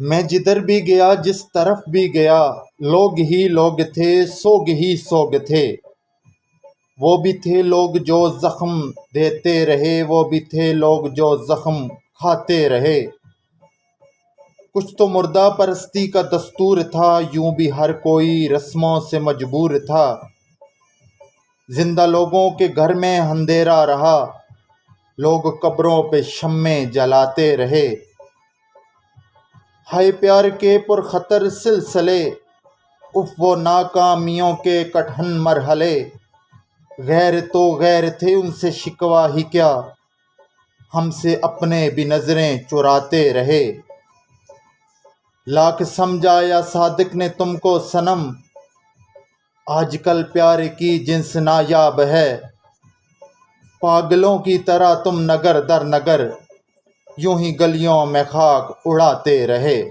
मैं जिधर भी गया, जिस तरफ भी गया, लोग ही लोग थे, सोग ही सोग थे। वो भी थे लोग जो जख्म देते रहे, वो भी थे लोग जो जख्म खाते रहे। कुछ तो मुर्दा परस्ती का दस्तूर था, यूं भी हर कोई रस्मों से मजबूर था। जिंदा लोगों के घर में अंधेरा रहा, लोग कब्रों पे शम्मे जलाते रहे। हाय प्यार के पुरखतर सिलसिले, उफ वो नाकामियों के कठिन मरहले। गैर तो गैर थे, उनसे शिकवा ही क्या, हमसे अपने भी नजरें चुराते रहे। लाख समझाया सादिक ने तुमको सनम, आजकल प्यार की जिन्स नायाब है। पागलों की तरह तुम नगर दर नगर, यूं ही गलियों में खाक उड़ाते रहे।